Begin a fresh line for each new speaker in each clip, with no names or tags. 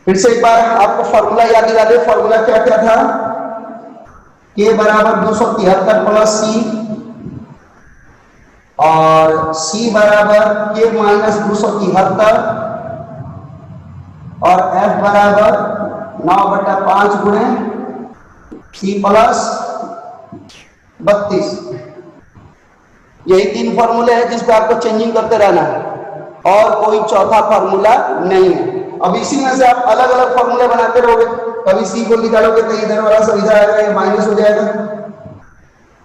फिर से एक बार आपको फॉर्मूला याद दिला दे। फॉर्मूला क्या क्या था? के बराबर 273 प्लस सी, और सी बराबर के माइनस 273, और एफ बराबर 9/5 गुणे सी प्लस 32। यही 3 फॉर्मूले हैं जिस पे आपको चेंजिंग करते रहना है, और कोई चौथा फॉर्मूला नहीं है। अब इसी में से आप अलग अलग फॉर्मूले बनाते रहोगे, कभी सी को निकालोगे तो इधर वाला सब इधर आएगा, ये माइनस हो जाएगा।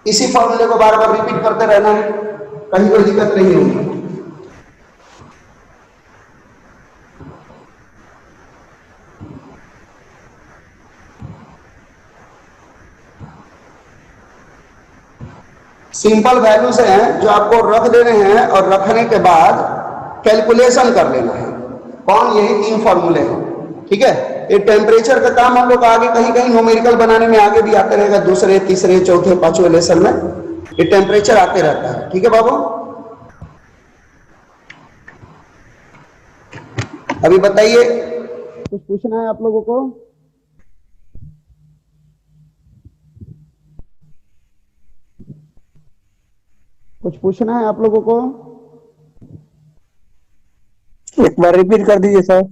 इसी फॉर्मूले को बार बार रिपीट करते रहना है, कहीं कोई दिक्कत नहीं होगी। सिंपल वैल्यूज हैं जो आपको रख देने हैं, और रखने के बाद कैलकुलेशन कर लेना है। कौन? यही 3 फॉर्मूले हैं। ठीक है, ये टेम्परेचर का काम हम लोग आगे कहीं कहीं न्यूमेरिकल बनाने में आगे भी आते रहेगा, दूसरे तीसरे चौथे पांचवें लेसन में ये टेम्परेचर आते रहता है। ठीक है बाबू, अभी बताइए, कुछ पूछना है आप लोगों को? कुछ पूछना है आप लोगों को?
एक बार रिपीट कर दीजिए सर।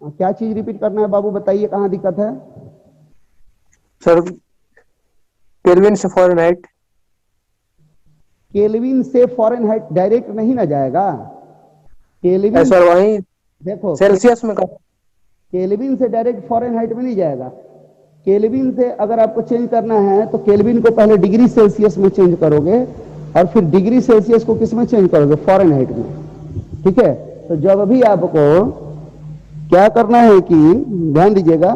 क्या चीज रिपीट करना है बाबू, बताइए कहाँ दिक्कत है?
सर केल्विन से फ़ारेनहाइट।
केल्विन से फ़ारेनहाइट डायरेक्ट नहीं ना जाएगा। केल्विन
सर वही
देखो,
सेल्सियस में कर।
केल्विन से डायरेक्ट फ़ारेनहाइट में नहीं जाएगा। केल्विन से अगर आपको चेंज करना है तो केल्विन को पहले डिग्री सेल्सियस में चेंज करोगे, और फिर डिग्री सेल्सियस को किस में चेंज करोगे? फ़ारेनहाइट में। ठीक है, तो जब भी आपको क्या करना है कि ध्यान दीजिएगा,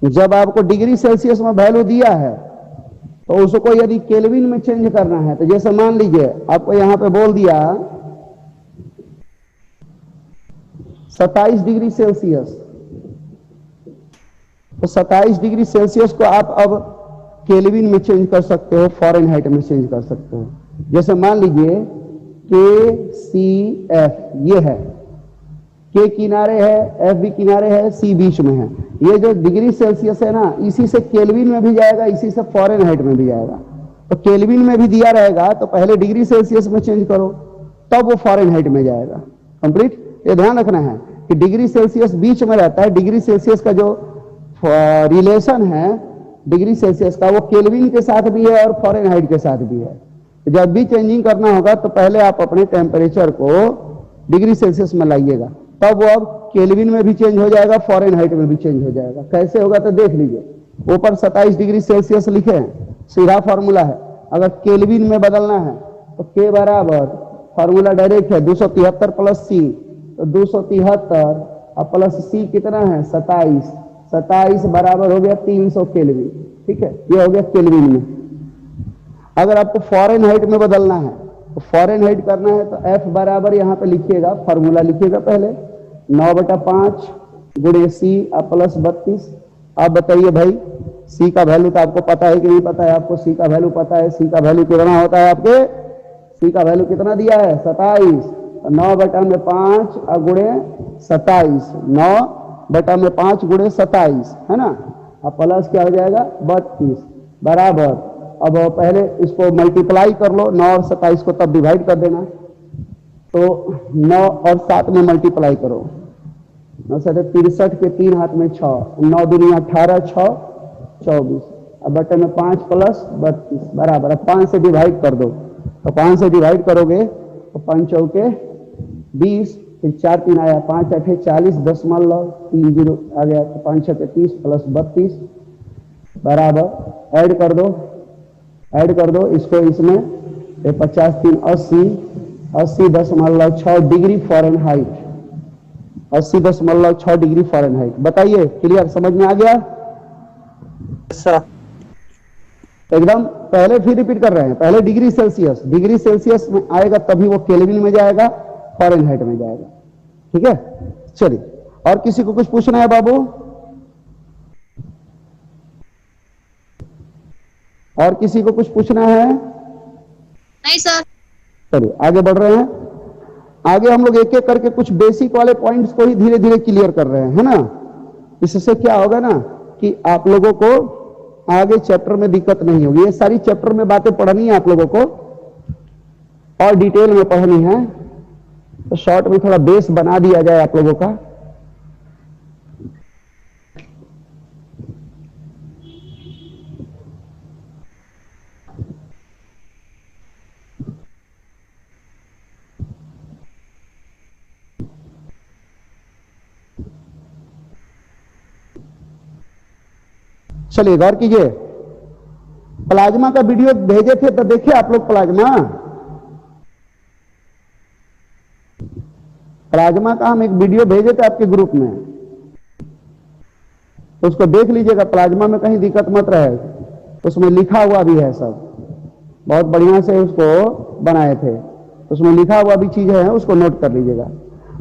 जब आपको डिग्री सेल्सियस में वैल्यू दिया है तो उसको यदि केल्विन में चेंज करना है, तो जैसे मान लीजिए आपको यहां पे बोल दिया 27 डिग्री सेल्सियस, तो 27 डिग्री सेल्सियस को आप अब केल्विन में चेंज कर सकते हो, फ़ारेनहाइट में चेंज कर सकते हो। जैसे मान लीजिए KCF ये है, के किनारे है, एफ भी किनारे है, सी बीच में है। ये जो डिग्री सेल्सियस है ना, इसी से केल्विन में भी जाएगा, इसी से फ़ारेनहाइट में भी जाएगा। तो केल्विन में भी दिया रहेगा तो पहले डिग्री सेल्सियस में चेंज करो, तब वो फ़ारेनहाइट में जाएगा। कंप्लीट। ये ध्यान रखना है कि डिग्री सेल्सियस बीच में रहता है। डिग्री सेल्सियस का जो रिलेशन है डिग्री सेल्सियस का, वो केल्विन के साथ भी है और फ़ारेनहाइट के साथ भी है। तो जब भी चेंजिंग करना होगा तो पहले आप अपने टेम्परेचर को डिग्री सेल्सियस में लाइएगा, तब वो अब केल्विन में भी चेंज हो जाएगा, फ़ारेनहाइट में भी चेंज हो जाएगा। कैसे होगा तो देख लीजिए, ऊपर 27 डिग्री सेल्सियस लिखे हैं, सीधा फॉर्मूला है। अगर केल्विन में बदलना है तो के बराबर, फॉर्मूला डायरेक्ट है 273 प्लस सी, तो 273 और प्लस सी कितना है 27, 27 बराबर हो गया 300 केल्विन। ठीक है, ये हो गया केल्विन में। अगर आपको फ़ारेनहाइट में बदलना है तो फ़ारेनहाइट करना है तो एफ बराबर यहाँ पे लिखिएगा, फॉर्मूला लिखिएगा पहले 9/5 गुणे सी प्लस 32। आप बताइए भाई, सी का वैल्यू तो आपको पता है कि नहीं पता है? आपको सी का वैल्यू पता है। सी का वैल्यू कितना होता है आपके? सी का वैल्यू कितना दिया है? 27। 9/5 गुणे 27, 9/5 गुणे 27 है ना, अब प्लस क्या हो जाएगा 32 बराबर। अब पहले इसको मल्टीप्लाई कर लो, 9 और 27 को तब डिवाइड कर देना, तो 9 और 7 में मल्टीप्लाई करो, 9 से 63 के 3 हाथ में 6, 9 दूनी 18, 6 24, अब बटे में 5 प्लस 32 बराबर। अब 5 से डिवाइड कर दो, तो 5 से डिवाइड करोगे तो 5 चौके 20, फिर 4 3 आया, 5 8 40, 10 मान लो 3 0 आ गया, तो 5 6 30 प्लस 32 बराबर। ऐड कर दो, ऐड कर दो इसको इसमें, 50 3 80, 80.6 डिग्री फ़ारेनहाइट, 80.6 डिग्री फ़ारेनहाइट। बताइए, क्लियर, समझ में आ गया? एकदम। पहले फिर रिपीट कर रहे हैं, पहले डिग्री सेल्सियस, डिग्री सेल्सियस में आएगा तभी वो केल्विन में जाएगा, फ़ारेनहाइट में जाएगा। ठीक है, चलिए। और किसी को कुछ पूछना है बाबू? और किसी को कुछ पूछना है?
नहीं सर।
चलिए आगे बढ़ रहे हैं। आगे हम लोग एक एक करके कुछ बेसिक वाले पॉइंट्स को ही धीरे धीरे क्लियर कर रहे हैं, है ना। इससे क्या होगा ना कि आप लोगों को आगे चैप्टर में दिक्कत नहीं होगी। ये सारी चैप्टर में बातें पढ़नी है आप लोगों को और डिटेल में पढ़नी है, तो शॉर्ट में थोड़ा बेस बना दिया जाए आप लोगों का। चलिए गौर कीजिए, प्लाज्मा का वीडियो भेजे थे तो देखिए आप लोग। प्लाज्मा का हम एक वीडियो भेजे थे आपके ग्रुप में, तो उसको देख लीजिएगा। प्लाज्मा में कहीं दिक्कत मत रहे, उसमें लिखा हुआ भी है सब, बहुत बढ़िया से उसको बनाए थे, उसमें लिखा हुआ भी चीज है, उसको नोट कर लीजिएगा।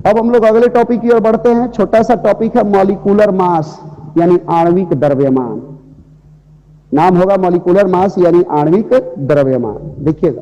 अब हम लोग अगले टॉपिक की ओर बढ़ते हैं। छोटा सा टॉपिक है मॉलिक्यूलर मास, यानी आणविक द्रव्यमान। नाम होगा मॉलिक्यूलर मास यानी आणविक द्रव्यमान। देखिएगा,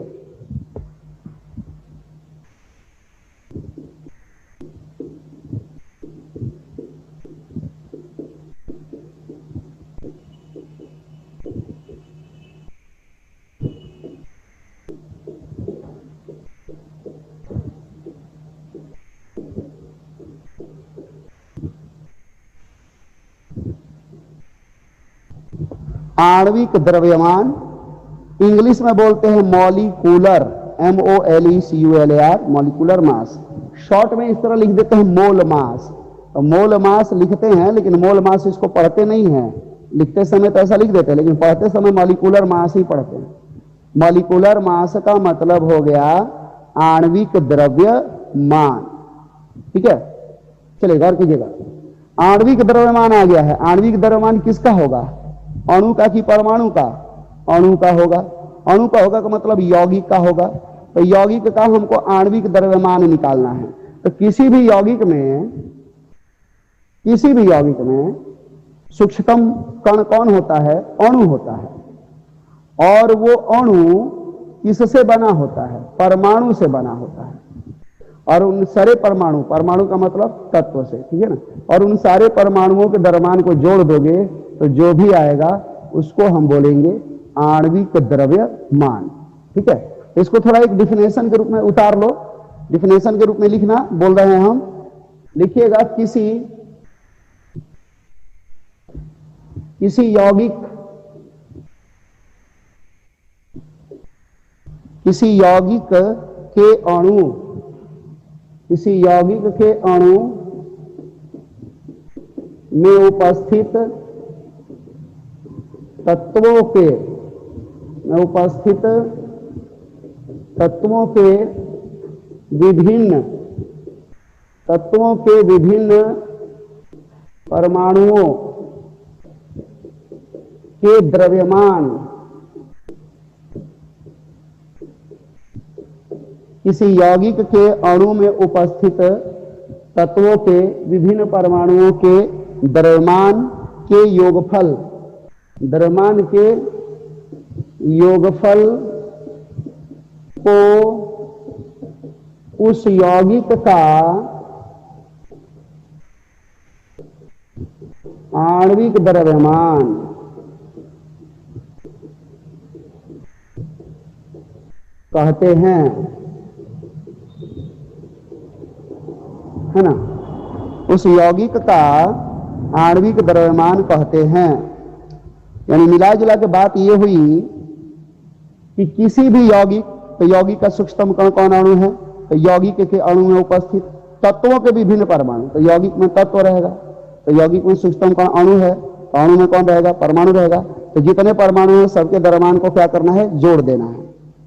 आणविक द्रव्यमान इंग्लिश में बोलते हैं molecular, MOLECULAR, molecular mass. Short में इस तरह लिख देते हैं मोल मास। तो मोल मास लिखते हैं, लेकिन मोल मास इसको पढ़ते नहीं है। लिखते समय तो ऐसा लिख देते हैं, लेकिन पढ़ते समय मॉलिक्यूलर मास ही पढ़ते हैं। मॉलिक्यूलर मास का मतलब हो गया आणविक द्रव्यमान। ठीक है, चलिए गौर कीजिएगा, आणविक द्रव्यमान आ गया है। आणविक द्रव्यमान किसका होगा? अणु का कि परमाणु का? अणु का होगा। अणु का होगा का मतलब यौगिक का होगा। तो यौगिक का हमको आणविक द्रव्यमान निकालना है। तो किसी भी यौगिक में सूक्ष्मतम कण कौन होता है? अणु होता है। और वो अणु किससे बना होता है? परमाणु से बना होता है। और उन सारे परमाणु, परमाणु का मतलब तत्व से, ठीक है ना। और उन सारे परमाणुओं के द्रव्यमान को जोड़ दोगे तो जो भी आएगा उसको हम बोलेंगे आणविक द्रव्यमान। ठीक है, इसको थोड़ा एक डिफिनेशन के रूप में उतार लो। डिफिनेशन के रूप में लिखना बोल रहे हैं हम। लिखिएगा, किसी यौगिक के अणु में उपस्थित तत्वों के विभिन्न परमाणुओं के द्रव्यमान, किसी यौगिक के अणु में उपस्थित तत्वों के विभिन्न परमाणुओं के द्रव्यमान के योगफल को उस यौगिक का आणविक द्रव्यमान कहते हैं, है ना। उस यौगिक का आणविक द्रव्यमान कहते हैं। यानी मिला जुला के बात यह हुई कि किसी भी यौगिक, तो यौगिक का सूक्ष्मतम कण कौन अणु है? तो यौगिक के अणु में उपस्थित तत्वों के विभिन्न परमाणु, तो यौगिक में तत्व रहेगा। तो यौगिक में सूक्ष्मतम कण अणु है, तो अणु में कौन रहेगा? परमाणु रहेगा। तो जितने परमाणु हैं सबके द्रव्यमान को क्या करना है? जोड़ देना है।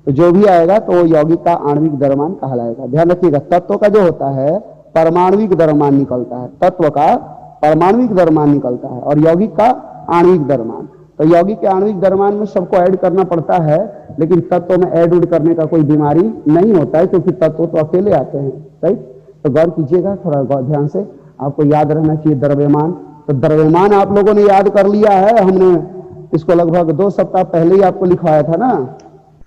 तो जो भी आएगा तो वो यौगिक का आणविक द्रव्यमान कहलाएगा। ध्यान रखिएगा, तत्व का जो होता है परमाणविक द्रव्यमान निकलता है, तत्व का परमाणविक द्रव्यमान निकलता है, और यौगिक का आणविक द्रव्यमान। तो यौगिक के आणविक द्रव्यमान में सबको ऐड करना पड़ता है, लेकिन तत्व में ऐड उड करने का कोई बीमारी नहीं होता है, क्योंकि तत्व तो अकेले आते हैं। राइट, तो गौर कीजिएगा थोड़ा ध्यान से, आपको याद रहना चाहिए द्रव्यमान। तो द्रव्यमान आप लोगों ने याद कर लिया है, हमने इसको लगभग 2 सप्ताह पहले ही आपको लिखवाया था ना,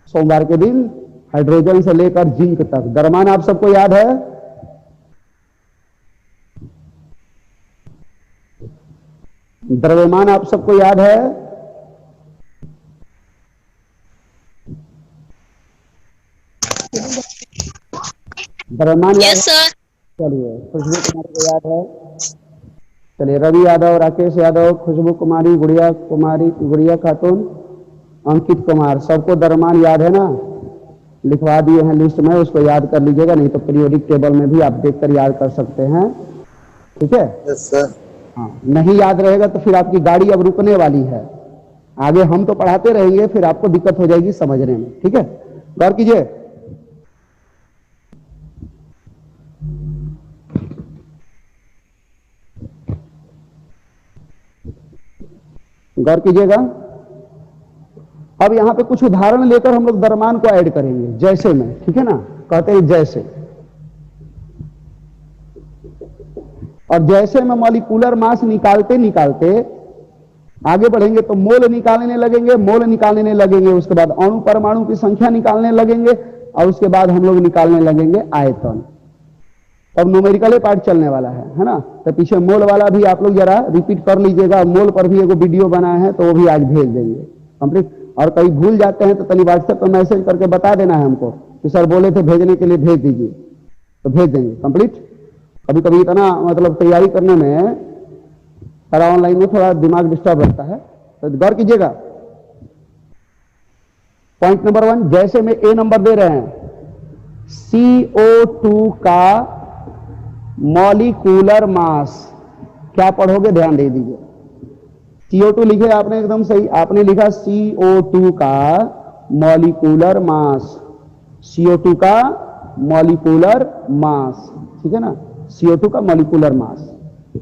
सोमवार के दिन। हाइड्रोजन से लेकर जिंक तक द्रव्यमान आप सबको याद है। द्रव्यमान आप सबको याद है? द्रव्यमान याद है?
सर।
चलिए, खुशबू कुमारी को याद है? चलिए, रवि यादव, राकेश यादव, खुशबू कुमारी, गुड़िया खातून, अंकित कुमार, सबको द्रव्यमान याद है ना? लिखवा दिए हैं लिस्ट में, उसको याद कर लीजिएगा, नहीं तो पीरियोडिक टेबल में भी आप देखकर याद कर सकते हैं। ठीक है?
Yes sir.
हाँ, नहीं याद रहेगा तो फिर आपकी गाड़ी अब रुकने वाली है। आगे हम तो पढ़ाते रहेंगे, फिर आपको दिक्कत हो जाएगी समझने में। ठीक है, गौर कीजिए। गौर कीजिएगा। अब यहां पे कुछ उदाहरण लेकर हम लोग द्रव्यमान को ऐड करेंगे, जैसे में, ठीक है ना, कहते हैं जैसे। और जैसे में मॉलिक्यूलर मास निकालते निकालते आगे बढ़ेंगे तो मोल निकालने लगेंगे, उसके बाद अणु परमाणु की संख्या निकालने लगेंगे, और उसके बाद हम लोग निकालने लगेंगे आयतन। अब न्यूमेरिकल पार्ट चलने वाला है ना? तो पीछे मोल वाला भी आप लोग जरा रिपीट कर लीजिएगा। मोल पर भी एगो वीडियो बना है, तो वो भी आज भेज देंगे कंप्लीट। और कहीं भूल जाते हैं तो तनी व्हाट्सएप पर मैसेज करके बता देना है हमको कि सर बोले थे भेजने के लिए, भेज दीजिए, तो भेज देंगे कंप्लीट। कभी कभी इतना मतलब तैयारी करने में सारा ऑनलाइन में थोड़ा दिमाग डिस्टर्ब रहता है, तो गौर कीजिएगा। पॉइंट नंबर 1, जैसे में ए नंबर दे रहे हैं, CO2 का मॉलिक्यूलर मास। क्या पढ़ोगे ध्यान दे दीजिए। CO2 लिखे आपने, एकदम सही, आपने लिखा CO2 का मॉलिक्यूलर मास, CO2 का मॉलिक्यूलर मास, ठीक है ना? CO2 का मॉलिक्यूलर मास,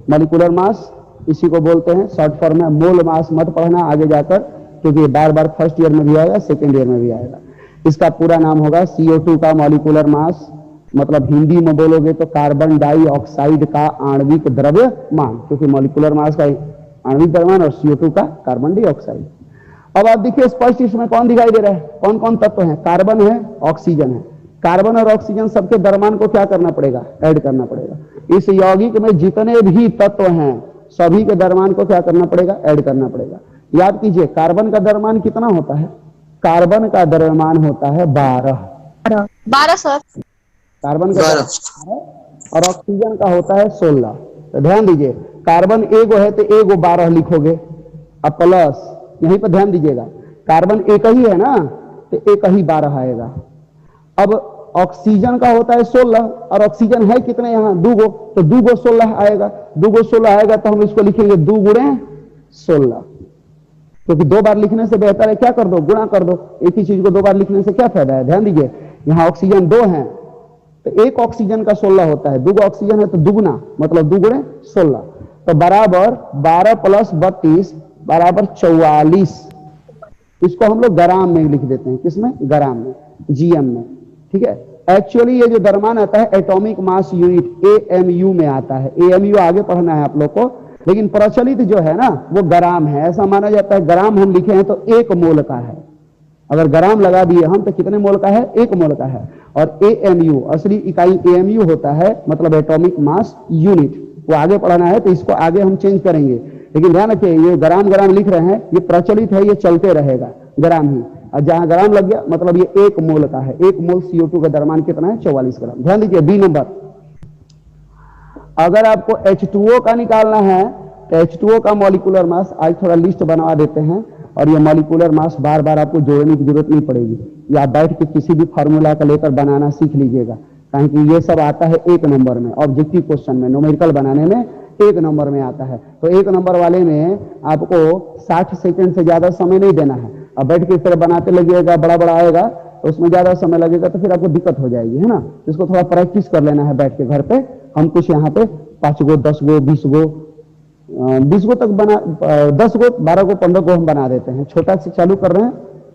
मॉलिक्यूलर मास इसी को बोलते हैं शॉर्ट फॉर्म में। मोल मास मत पढ़ना आगे जाकर, क्योंकि बार बार फर्स्ट ईयर में भी आएगा, सेकेंड ईयर में भी आएगा। इसका पूरा नाम होगा CO2 का मॉलिक्यूलर मास, मतलब हिंदी में बोलोगे तो कार्बन डाइऑक्साइड का आणविक द्रव्यमान, क्योंकि मॉलिक्यूलर मास का आणविक द्रव्यमान और CO2 का कार्बन डाइऑक्साइड। अब आप देखिए स्पष्ट, इसमें कौन दिखाई दे रहा है? कौन कौन तत्व है? कार्बन है, ऑक्सीजन है। कार्बन और ऑक्सीजन सबके द्रव्यमान को क्या करना पड़ेगा? ऐड करना पड़ेगा। इस यौगिक में जितने भी तत्व हैं सभी के द्रव्यमान को क्या करना पड़ेगा? ऐड करना पड़ेगा। याद कीजिए, कार्बन का द्रव्यमान कितना होता है? कार्बन का द्रव्यमान होता है
12 सर।
कार्बन का 12 और ऑक्सीजन का होता है 16। तो ध्यान दीजिए, कार्बन एगो है तो एगो 12 लिखोगे, अब प्लस यहीं पर ध्यान दीजिएगा, कार्बन एक ही है ना, तो एक ही 12 आएगा। अब ऑक्सीजन का होता है 16 और ऑक्सीजन है कितने यहाँ? 2 गो, तो 2 गो 16 आएगा। 2 गो 16 आएगा तो हम इसको लिखेंगे 2 गुणे 16, क्योंकि 2 बार लिखने से बेहतर है क्या कर दो? गुणा कर दो। एक ही चीज को 2 बार लिखने से क्या फायदा है? ध्यान दीजिए, यहाँ ऑक्सीजन 2 है तो एक ऑक्सीजन का 16 होता है, 2 ऑक्सीजन है तो दुगुना, मतलब 2 गुणे 16, तो बराबर 12 + 32 बराबर 44। इसको हम लोग ग्राम में लिख देते हैं, किसमें? ग्राम में, GM में, ठीक है। एक्चुअली ये जो द्रव्यमान आता है एटॉमिक मास यूनिट, AMU में आता है। AMU आगे पढ़ना है आप लोग को, लेकिन प्रचलित जो है ना वो ग्राम है। ऐसा माना जाता है, ग्राम हम लिखे हैं तो 1 मोल का है। अगर ग्राम लगा दिए हम तो कितने मोल का है? 1 मोल का है। और AMU असली इकाई AMU होता है, मतलब एटॉमिक मास यूनिट। वो आगे पढ़ना है तो इसको आगे हम चेंज करेंगे, लेकिन ध्यान रखिए ये ग्राम ग्राम लिख रहे हैं, ये प्रचलित है, ये चलते रहेगा ग्राम ही। और जहां ग्राम लग गया मतलब ये 1 मोल का है। 1 मोल CO2 का द्रव्यमान कितना है? 44 ग्राम। ध्यान दीजिए, B नंबर, अगर आपको H2O का निकालना है तो H2O का मॉलिक्यूलर मास, आज थोड़ा लिस्ट बनवा देते हैं, और ये मॉलिक्यूलर मास बार बार आपको जोड़ने की जरूरत नहीं पड़ेगी, या बैठ के किसी भी फार्मूला का लेकर बनाना सीख लीजिएगा, क्योंकि ये सब आता है 1 नंबर में, ऑब्जेक्टिव क्वेश्चन में, न्यूमेरिकल बनाने में 1 नंबर में आता है। तो 1 नंबर वाले में आपको 60 सेकंड से ज्यादा समय नहीं देना है। अब बैठ के फिर बनाते लगिएगा, बड़ा बड़ा आएगा तो उसमें ज्यादा समय लगेगा, तो फिर आपको दिक्कत हो जाएगी, है ना। इसको थोड़ा प्रैक्टिस कर लेना है बैठ के घर पे। हम कुछ यहाँ पे 5 गो 10 गो 20 गो 20 गो तक बना, 10 गो 12 गो 15 गो हम बना देते हैं। छोटा से चालू कर रहे हैं,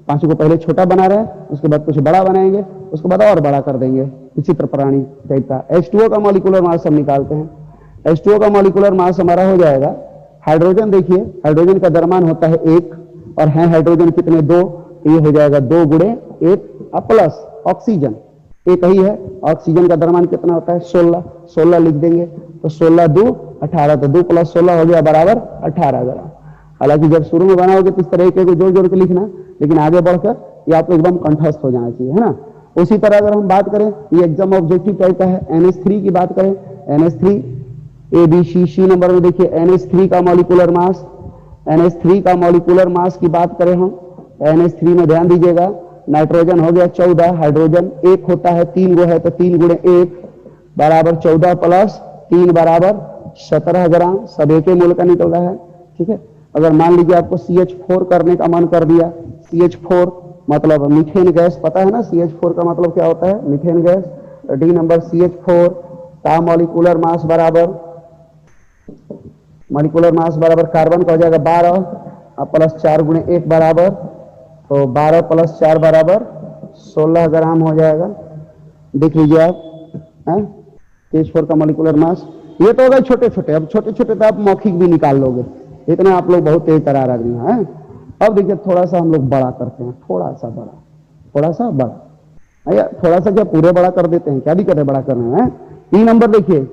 5 गो पहले छोटा बना रहे हैं, उसके बाद कुछ बड़ा बनाएंगे, उसके बाद और बड़ा कर देंगे, विचित्र प्राणी टाइप का। H2O का मॉलिक्यूलर मास हम निकालते हैं। H2O का मॉलिक्यूलर मास हमारा हो जाएगा, हाइड्रोजन देखिए, हाइड्रोजन का द्रव्यमान होता है 1, और है हाइड्रोजन कितने? 2, तो ये हो जाएगा 2 गुणे 1 प्लस ऑक्सीजन 1 ही है। ऑक्सीजन का द्रव्यमान कितना होता है? 16 लिख देंगे, तो 16 2 18, तो 2 + 16 हो गया बराबर 18 ग्राम। हालांकि जब शुरू में बनाओगे तो इस तरह के जोड़ जोड़ के लिखना, लेकिन आगे बढ़कर ये आपको एकदम कंठस्थ हो जाना चाहिए, है ना। उसी तरह अगर हम बात करें, ये एग्जाम ऑब्जेक्टिव टाइप का है, NH3 की बात करें, NH3 ABC नंबर में देखिए NH3 का मॉलिक्यूलर मास, NH3 का मॉलिक्यूलर मास की बात करें हम, NH3 में ध्यान दीजिएगा, नाइट्रोजन हो गया 14, हाइड्रोजन 1 होता है, 3 गो है तो 3 × 1 बराबर 14 + 3 बराबर 17 ग्राम। सब एक ही मूल का निकल रहा है, ठीक है। अगर मान लीजिए आपको CH4 करने का मन कर दिया, CH4 मतलब मीथेन गैस, पता है ना CH4 का मतलब क्या होता है, methane gas. D number CH4 का मॉलिक्यूलर मास बराबर कार्बन का हो जाएगा 12 + 4 × 1 बराबर, तो 12 + 4 बराबर 16 ग्राम हो जाएगा। देख लीजिए आप, CH4 का मॉलिक्यूलर मास। ये तो होगा छोटे छोटे, अब छोटे छोटे तो आप मौखिक भी निकाल लोगे, इतना आप लोग बहुत तेज तरार आदमी हैं। अब देखिए थोड़ा सा हम लोग बड़ा करते हैं, थोड़ा सा बड़ा, या थोड़ा सा क्या पूरे बड़ा कर देते हैं, क्या भी कर रहे बड़ा करना है। 3 नंबर देखिए,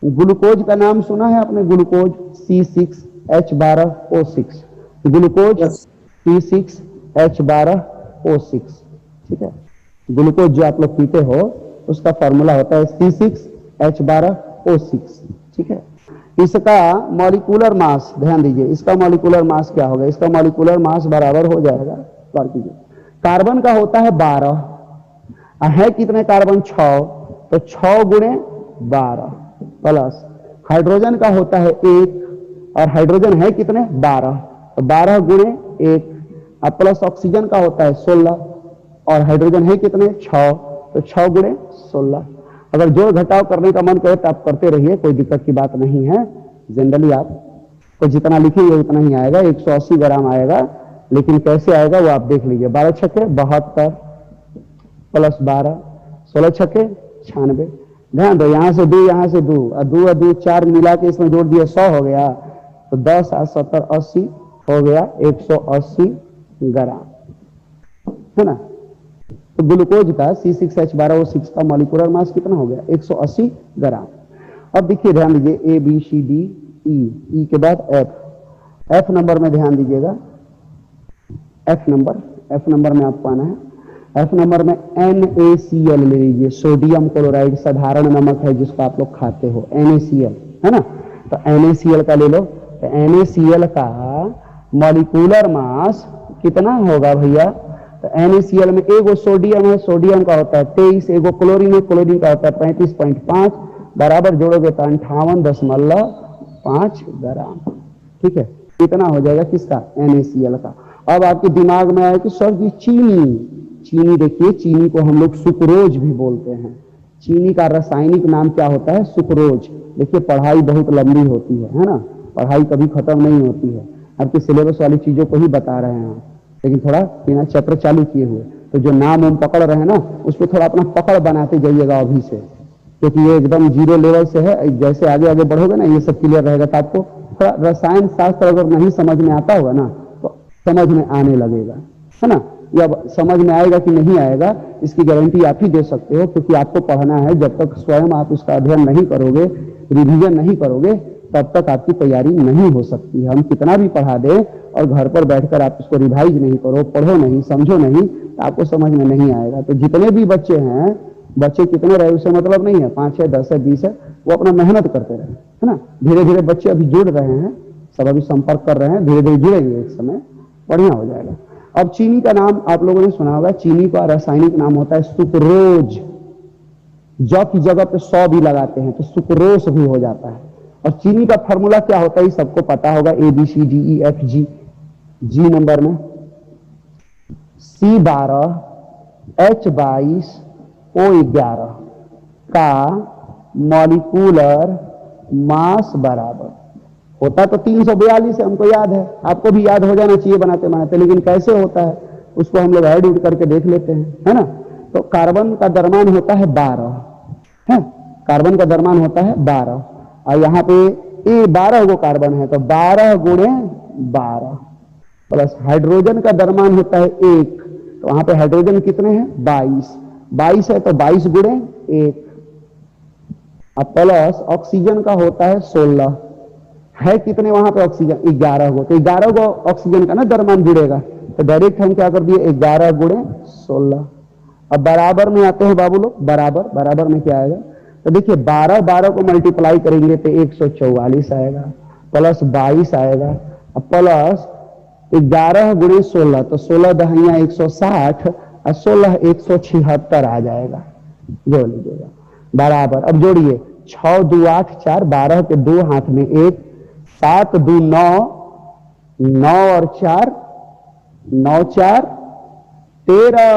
ग्लूकोज का नाम सुना है आपने, ग्लूकोज C6H12O6, ग्लूकोज C6H12O6, ठीक है। ग्लूकोज जो आप लोग पीते हो उसका फॉर्मूला होता है C6H12O6, ठीक है। इसका मॉलिक्यूलर मास ध्यान दीजिए, इसका मॉलिक्यूलर मास क्या होगा, इसका मॉलिक्यूलर मास बराबर हो जाएगा, कार्बन का होता है 12, है कितने कार्बन 6, तो 6 × 12 प्लस हाइड्रोजन का होता है 1, और हाइड्रोजन है कितने 12, तो 12 × 1, अब प्लस ऑक्सीजन का होता है 16, और हाइड्रोजन है कितने 6, तो 6 × 16। अगर जोड़ घटाव करने का मन करे तो आप करते रहिए, कोई दिक्कत की बात नहीं है। जनरली आप तो जितना लिखेंगे उतना ही आएगा, 180 ग्राम आएगा, लेकिन कैसे आएगा वो आप देख लीजिए। 12 छक्के 72 प्लस 12, 16 छक्के 96। ध्यान दो, यहां से 2 यहाँ से 2 और 2 और 2 4 मिला के इसमें जोड़ दिया 100 हो गया, तो 10 और 70 80 हो गया 180 ग्राम, है ना। तो ग्लूकोज का C6H12O6 का मॉलिक्यूलर मास कितना हो गया 180 ग्राम। अब देखिए ध्यान दीजिए ABCDE के बाद F नंबर में ध्यान दीजिएगा, F नंबर में आपको आना है। F नंबर में NaCl ले लीजिए, सोडियम क्लोराइड साधारण नमक है जिसको आप लोग खाते हो, NaCl है ना। तो NaCl का ले लो, तो NaCl का मॉलिक्यूलर मास कितना होगा भैया, तो NaCl में एगो सोडियम है, सोडियम का होता है 23, एगो क्लोरीन है, क्लोरीन का होता है 35.5, बराबर जोड़ोगे तो 58.5 ग्राम, ठीक है। कितना हो जाएगा किसका NaCl का। अब आपके दिमाग में आया कि सर जी चीनी देखिए, चीनी को हम लोग सुक्रोज भी बोलते हैं, चीनी का रासायनिक नाम क्या होता है सुक्रोज। देखिए पढ़ाई बहुत लंबी होती है ना, पढ़ाई कभी खत्म नहीं होती है, आपके सिलेबस वाली चीजों को ही बता रहे हैं, लेकिन थोड़ा बिना चैप्टर चालू किए हुए, तो जो नाम हम पकड़ रहे हैं ना उस पर थोड़ा अपना पकड़ बनाते जाइएगा अभी से, क्योंकि ये एकदम 0 लेवल से है। जैसे आगे आगे बढ़ोगे ना ये सब क्लियर रहेगा, तो आपको थोड़ा रसायन शास्त्र अगर नहीं समझ में आता होगा ना तो समझ में आने लगेगा, है ना। या समझ में आएगा कि नहीं आएगा इसकी गारंटी आप ही दे सकते हो, क्योंकि आपको पढ़ना है। जब तक स्वयं आप उसका अध्ययन नहीं करोगे, रिवीजन नहीं करोगे, तब तक आपकी तैयारी नहीं हो सकती है। हम कितना भी पढ़ा दें और घर पर बैठकर आप उसको रिवाइज नहीं करो, पढ़ो नहीं, समझो नहीं, तो आपको समझ में नहीं आएगा। तो जितने भी बच्चे हैं, बच्चे कितने रहे उससे मतलब नहीं है, 5 है 10 है 20 है, वो अपना मेहनत करते रहे, है ना। धीरे धीरे बच्चे अभी जुड़ रहे हैं, सब अभी संपर्क कर रहे हैं, धीरे धीरे जुड़ेंगे, एक समय बढ़िया हो जाएगा। अब चीनी का नाम आप लोगों ने सुना होगा, चीनी का रासायनिक नाम होता है सुक्रोज। ज की जगह पे 100 भी लगाते हैं तो सुक्रोस भी हो जाता है। और चीनी का फार्मूला क्या होता है सबको पता होगा, ABCDEFG। जी नंबर में C12H22O11 का मॉलिक्यूलर मास बराबर होता तो 342 है, हमको याद है, आपको भी याद हो जाना चाहिए बनाते बनाते, लेकिन कैसे होता है उसको हम लोग ऐड उड करके देख लेते हैं, है ना। तो कार्बन का द्रव्यमान होता है 12 है, कार्बन का द्रव्यमान होता है 12, और यहाँ पे ये 12 गो कार्बन है, तो 12 × 12 प्लस हाइड्रोजन का द्रव्यमान होता है 1, तो वहां पे हाइड्रोजन कितने हैं 22 है, तो 22 × 1, अब प्लस ऑक्सीजन का होता है 16, है कितने वहां पे ऑक्सीजन 11 को, तो 11 को ऑक्सीजन का ना द्रव्यमान जुड़ेगा, तो डायरेक्ट हम क्या कर दिए 11 गुणे 16। अब बराबर में आते हैं बाबू लोग, बराबर, बराबर में क्या आएगा, तो देखिए 12 12 को मल्टीप्लाई करेंगे तो 144 आएगा, प्लस 22 आएगा, अब प्लस 11 गुणे 16, तो 16 दहाइयां 160 और 16 176 आ जाएगा, जोड़ लीजिएगा बराबर। अब जोड़िए 6 2 8 4, 12 के 2 हाथ में 1, 7 2 9, 9 और 4 9 4 13,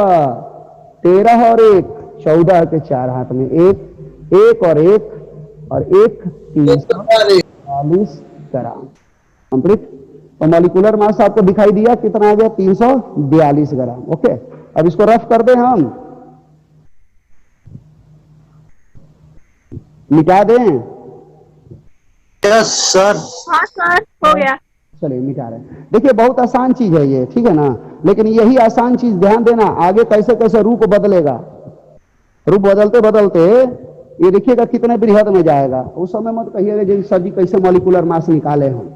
13 और 1 14 के 4 हाथ में 1, 1 और 1 और 1 340 ग्राम कंप्लीट। तो मॉलिक्यूलर मास आपको दिखाई दिया कितना आ गया 342 ग्राम। ओके, अब इसको रफ कर दें, हम मिटा दें।
Yes sir.
हाँ सर, हो गया।
चलिए मिटा रहे हैं। देखिए बहुत आसान चीज है ये, ठीक है ना, लेकिन यही आसान चीज ध्यान देना आगे कैसे कैसे रूप बदलेगा, रूप बदलते बदलते ये देखिएगा कितने बृहद में जाएगा। उस समय मत कहिएगा जी सर जी कैसे मॉलिक्यूलर मास निकाले हम,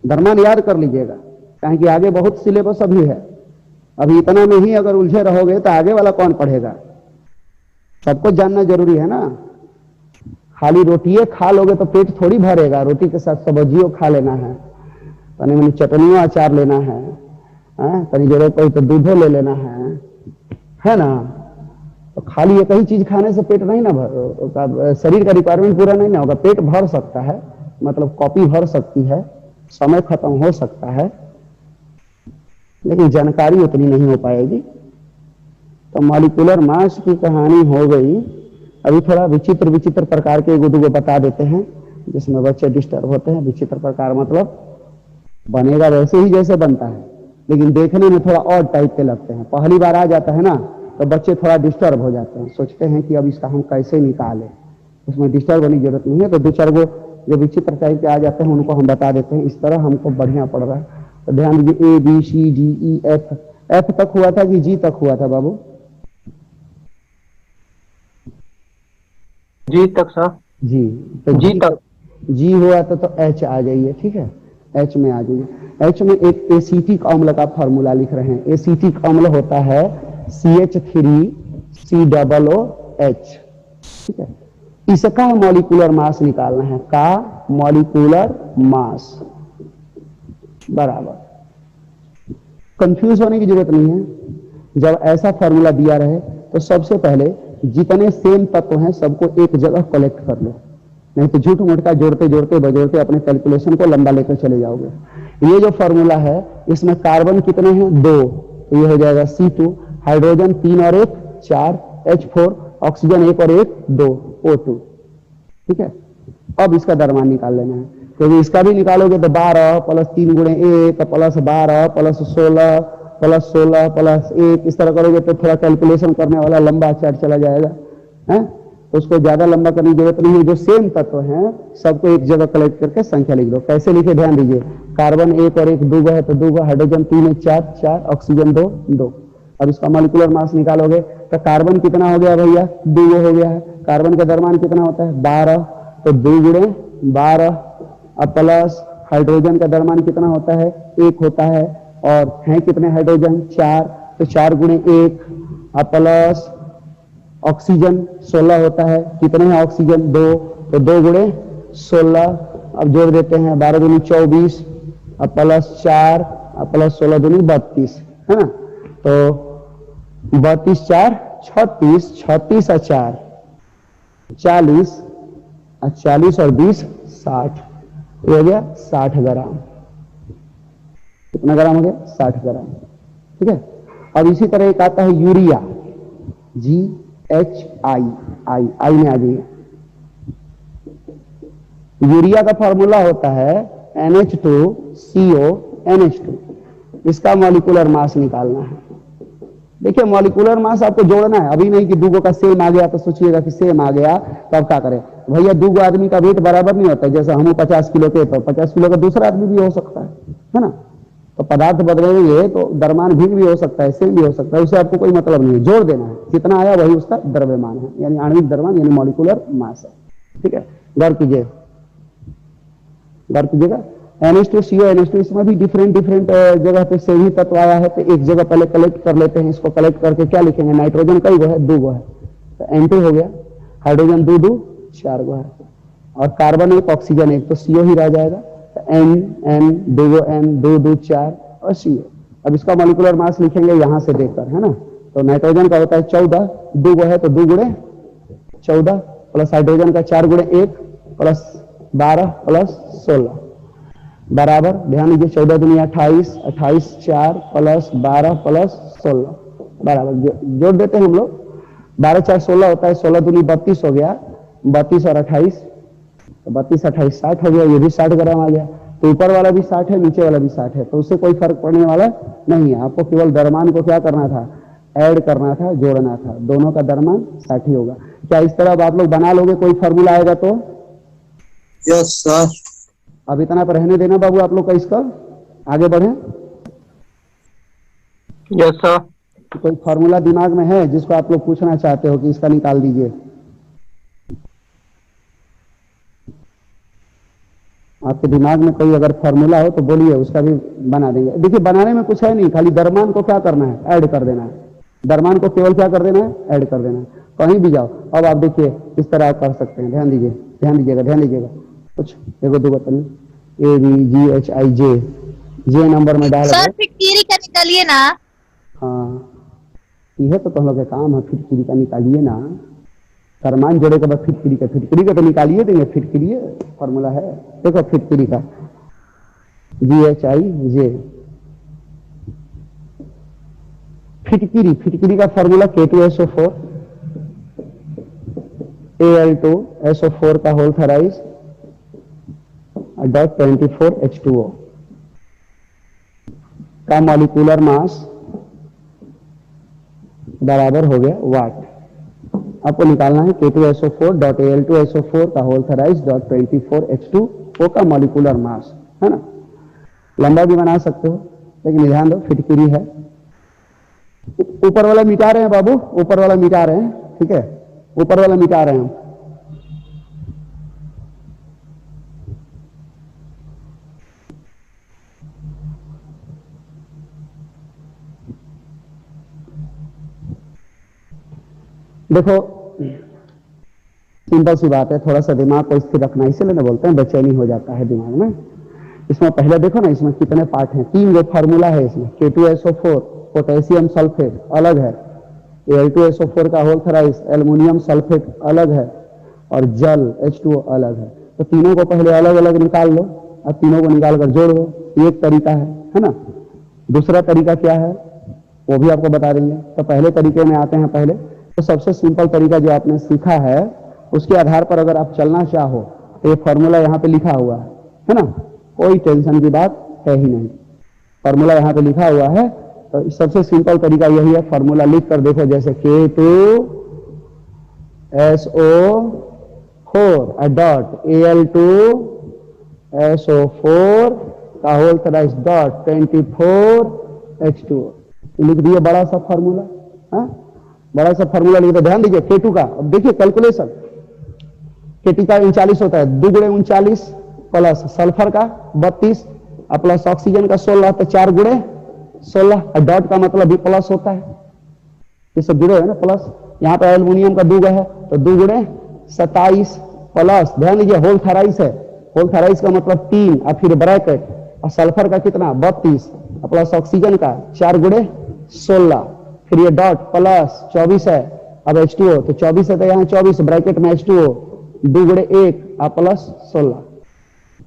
द्रव्यमान याद कर लीजिएगा, क्योंकि आगे बहुत सिलेबस अभी है। अभी इतना में ही अगर उलझे रहोगे तो आगे वाला कौन पढ़ेगा, सबको जानना जरूरी है ना। खाली रोटियां खा लोगे तो पेट थोड़ी भरेगा, रोटी के साथ सब्जियों खा लेना है, तनी मनी चटनियों अचार लेना है, तनी जरूरत पड़ी तो दूधो ले लेना है ना। तो खाली एक ही चीज खाने से पेट नहीं ना भर, शरीर का रिक्वायरमेंट पूरा नहीं ना होगा। पेट भर सकता है, मतलब कॉपी भर सकती है, समय खत्म हो सकता है, लेकिन जानकारी उतनी नहीं हो पाएगी। तो मॉलिक्यूलर मास की कहानी हो गई। अभी थोड़ा विचित्र विचित्र प्रकार के एक दो बता देते हैं जिसमें बच्चे डिस्टर्ब होते हैं। विचित्र प्रकार मतलब बनेगा वैसे ही जैसे बनता है, लेकिन देखने में थोड़ा और टाइप के लगते हैं। पहली बार आ जाता है ना तो बच्चे थोड़ा डिस्टर्ब हो जाते हैं, सोचते हैं कि अब इसका हम कैसे निकालें। उसमें डिस्टर्ब होने की जरूरत नहीं है। तो दो चार गो जो विचित्र टाइप के आ जाते हैं उनको हम बता देते हैं, इस तरह हमको बढ़िया पड़ रहा है। तो ध्यान दीजिए A B C D E F, F तक हुआ था कि G तक हुआ था बाबू?
जी तक सर।
जी, तो
जी तक।
जी हुआ तो H आ जाइए, ठीक है, H में आ जाइए। H में एक एसीटिक अम्ल का फॉर्मूला लिख रहे हैं। एसीटिक अम्ल होता है CH3COOH, ठीक है। इसका मॉलिक्यूलर मास निकालना है, का मॉलिक्यूलर मास बराबर। कंफ्यूज होने की जरूरत नहीं है। जब ऐसा फॉर्मूला दिया रहे तो सबसे पहले जितने सेम तत्व हैं सबको एक जगह कलेक्ट कर लो, नहीं तो झूठ मूठ का जोड़ते जोड़ते बजोड़ते अपने कैलकुलेशन को लंबा लेकर चले जाओगे। ये जो फॉर्मूला है इसमें कार्बन कितने हैं 2, तो ये हो जाएगा C2, हाइड्रोजन 3 और 1 4, H4, ऑक्सीजन 1 और 1 2, O2, ठीक है। अब इसका द्रव्यमान निकाल लेना है, क्योंकि इसका भी निकालोगे तो 12 प्लस 3 गुणे 1 प्लस 12 प्लस 16 प्लस 16 प्लस 1, इस तरह करोगे तो थोड़ा कैलकुलेशन करने वाला लंबा चार्ट चला जाएगा, है। तो उसको ज्यादा लंबा करने की जरूरत नहीं है। जो सेम तत्व हैं सबको एक जगह कलेक्ट करके संख्या लिख दो। कैसे लिखे ध्यान दीजिए, कार्बन 1 और 1 2 है तो 2, हाइड्रोजन 3 है 4 4, ऑक्सीजन 2 2। अब इसका मॉलिक्यूलर मास निकालोगे तो कार्बन कितना हो गया भैया 2 हो गया है। कार्बन का द्रव्यमान कितना होता है 12, तो 2 गुणे 12। अब प्लस हाइड्रोजन का द्रव्यमान कितना होता है 1 होता है, और हैं कितने हाइड्रोजन 4, तो 4 गुणे 1। अब प्लस ऑक्सीजन 16 होता है, कितने हैं ऑक्सीजन 2, तो 2 गुणे 16। अब जोड़ देते हैं 12 दूनी 24, अब प्लस 4, अब प्लस 16 दूनी 32, है ना। तो 32 4 36, 36 और 4 40, 40 और 20 60, हो गया 60 ग्राम। कितना ग्राम हो गया 60 ग्राम, ठीक है। अब इसी तरह एक आता है यूरिया, GHI, आई में आ जाइए। यूरिया का फॉर्मूला होता है NH2CONH2। इसका मॉलिक्यूलर मास निकालना है। देखिए मॉलिक्यूलर मास आपको जोड़ना है, अभी नहीं कि दूगो का सेम आ गया तो सोचिएगा कि सेम आ गया तो अब क्या करें भैया। दूगो आदमी का वेट बराबर नहीं होता है, जैसे हम 50 किलो के तो 50 किलो का दूसरा आदमी भी हो सकता है ना। तो पदार्थ बदलेंगे तो द्रव्यमान भिन्न भी हो सकता है, सेम भी हो सकता है, उससे आपको कोई मतलब नहीं है। जोड़ देना है, कितना आया वही उसका द्रव्यमान है, यानी आणविक द्रव्यमान यानी मॉलिक्यूलर मास है। ठीक है, गौर कीजिएगा। NH2CO NH2, इसमें भी डिफरेंट जगह पे से ही तत्व आया है, तो एक जगह पहले कलेक्ट कर लेते हैं। इसको कलेक्ट करके क्या लिखेंगे, नाइट्रोजन कई गो है, 2 गो है, तो N2 हो गया, हाइड्रोजन 2 2 4 गो है, और कार्बन 1 ऑक्सीजन 1, तो CO ही रह जाएगा, तो N 2 गो N 2 2 4 और CO। अब इसका मॉलिक्यूलर मास लिखेंगे यहां से देखकर, है ना। तो नाइट्रोजन का होता है 14, 2 गो है तो 2 गुणे 14 प्लस हाइड्रोजन का 4 गुणे 1 प्लस 12 प्लस 16 बराबर, ध्यान दीजिए 14 दुनिया 28, 28 4 प्लस 12 प्लस 16 बराबर, जोड़ देते हैं हम लोग, 12 4 16 होता है, 16 दुनी 32 हो गया, 32 और 28, तो 32 28 60 हो गया, ये भी 60 ग्राम आ गया। तो ऊपर वाला भी 60 है, नीचे वाला भी 60 है, तो उससे कोई फर्क पड़ने वाला नहीं है। आपको केवल द्रव्यमान को क्या करना था, ऐड करना था, जोड़ना था, दोनों का द्रव्यमान 60 ही होगा। क्या इस तरह आप लोग बना लोगे, कोई फॉर्मूला आएगा तो?
Yes sir.
अब इतना पर रहने देना बाबू आप लोग का, इसका आगे बढ़े।
Yes sir.
कोई फॉर्मूला दिमाग में है जिसको आप लोग पूछना चाहते हो कि इसका निकाल दीजिए? आपके दिमाग में कोई अगर फॉर्मूला हो तो बोलिए, उसका भी बना देंगे। देखिए बनाने में कुछ है नहीं, खाली द्रव्यमान को क्या करना है, ऐड कर देना है। द्रव्यमान को केवल क्या कर देना है, ऐड कर देना है, कहीं भी जाओ। अब आप देखिए इस तरह आप कर सकते हैं, ध्यान दीजिए, ध्यान दीजिएगा। कुछ देखो, 2 बटन ABGHIJ, जे नंबर में डाल
सर फिटकीरी का निकालिए ना।
हाँ, यह तो हम लोग का काम है, फिटकिरी का निकालिए ना। द्रव्यमान जोड़े के बाद फिटकिरी का तो निकालिए देंगे, फिटकिरी फॉर्मूला है। देखो फिटकिरी का GHIJ, फिटकिरी का फॉर्मूला K2SO4 Al2SO4 का होल थराइज डॉट 24 H2O का मॉलिक्यूलर मास बराबर हो गया वाट। आपको निकालना है K2SO4 डॉट Al2SO4 का होल थराइज डॉट 24 H2O का मॉलिक्यूलर मास, है ना। लंबा भी बना सकते हो, लेकिन ध्यान दो फिटकिरी है। ऊपर वाला मिटा रहे हैं बाबू, ऊपर वाला मिटा रहे हैं, ठीक है, ऊपर वाला मिटा रहे हैं। देखो सिंपल सी बात है, थोड़ा सा दिमाग को स्थिर रखना, इसीलिए ना बोलते हैं बेचैनी हो जाता है दिमाग में। इसमें पहले देखो ना, इसमें कितने पार्ट हैं, 3 जो फार्मूला है इसमें। K2SO4 पोटेशियम सल्फेट अलग है, Al2SO4 का होल थराइज एल्युमिनियम सल्फेट अलग है, और जल H2O अलग है। तो तीनों को पहले अलग अलग निकाल लो, और तीनों को निकाल कर जोड़ दो, ये एक तरीका है ना। दूसरा तरीका क्या है वो भी आपको बता देंगे। तो पहले तरीके में आते हैं। पहले तो सबसे सिंपल तरीका जो आपने सीखा है, उसके आधार पर अगर आप चलना चाहो तो ये फॉर्मूला यहाँ पे लिखा हुआ है ना, कोई टेंशन की बात है ही नहीं। फॉर्मूला यहाँ पे लिखा हुआ है, तो सबसे सिंपल तरीका यही है। फॉर्मूला लिख कर देखो, जैसे K2SO4 डॉट Al2SO4 का होल थराइज डॉट 24 H2O लिख दिए, बड़ा सा फॉर्मूला। बड़ा सा फॉर्मूला लिख दो। ध्यान दीजिए K2 का, अब देखिए कैलकुलेशन, K2 का 39 होता है, 2 गुणे 39 प्लस सल्फर का 32 प्लस ऑक्सीजन का 16, तो 4 गुणे 16, डॉट का मतलब भी प्लस होता है, ये सब जुड़े है ना प्लस। यहाँ पे एल्युमिनियम का 2 है तो 2 गुणे 27 प्लस, ध्यान दीजिए होल थराइज है, होल थराइज का मतलब 3 और फिर ब्रैकेट, और सल्फर का कितना 32 प्लस ऑक्सीजन का 4 गुणे 16, फिर ये डॉट प्लस 24 है। अब H2O तो 24 है, तो यहाँ 24 ब्रैकेट में H2O 2 गुणे 1 और प्लस 16।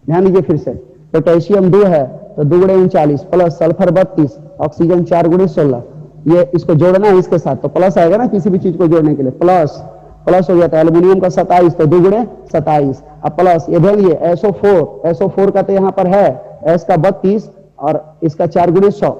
ध्यान दीजिए फिर से, पोटेशियम 2 है तो 2 गुणे 39 प्लस सल्फर 32 ऑक्सीजन 4 गुणे 16। ये इसको जोड़ना है इसके साथ तो प्लस आएगा ना, किसी भी चीज को जोड़ने के लिए प्लस प्लस हो गया। तो एल्युमिनियम का 27 तो 2 गुणे 27 अब प्लस, ये ध्यान दीजिए SO4 का तो यहाँ पर है S का 32 और इसका 4 गुणे 100,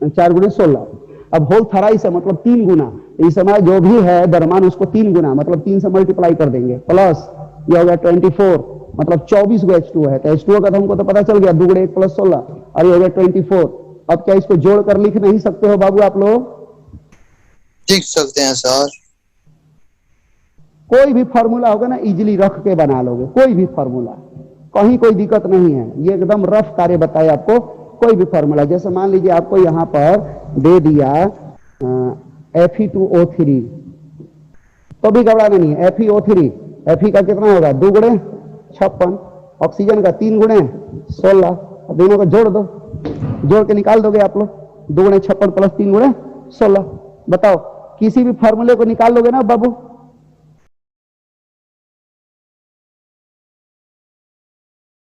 4 गुणे 16। अब होल थराइज है मतलब 3 गुना, इस समय जो भी है द्रव्यमान उसको 3 गुना मतलब 3 से मल्टीप्लाई कर देंगे, प्लस ये हो गया 24 मतलब 24 गो H2O है। तो H2O का तो हमको तो पता चल गया 2 गुणे 1 प्लस 16, और ये हो गया 24। अब क्या इसको जोड़कर लिख नहीं सकते हो बाबू आप लोग?
लिख सकते हैं सर।
कोई भी फॉर्मूला होगा ना इजीली रख के बना लोगे, कोई भी फॉर्मूला, कहीं कोई दिक्कत नहीं है। ये एकदम रफ कार्य बताए आपको, कोई भी फॉर्मूला। जैसे मान लीजिए आपको यहां पर दे दिया Fe2O3, तो भी घबराना नहीं है। Fe Fe का कितना होगा, 2 गुणे 56, ऑक्सीजन का 3 गुणे 16, दोनों को जोड़ दो, जोड़ के निकाल दोगे आप लोग, 2 गुणे 56 प्लस 3 गुणे 16। बताओ, किसी भी फॉर्मूले को निकाल लोगे ना बाबू,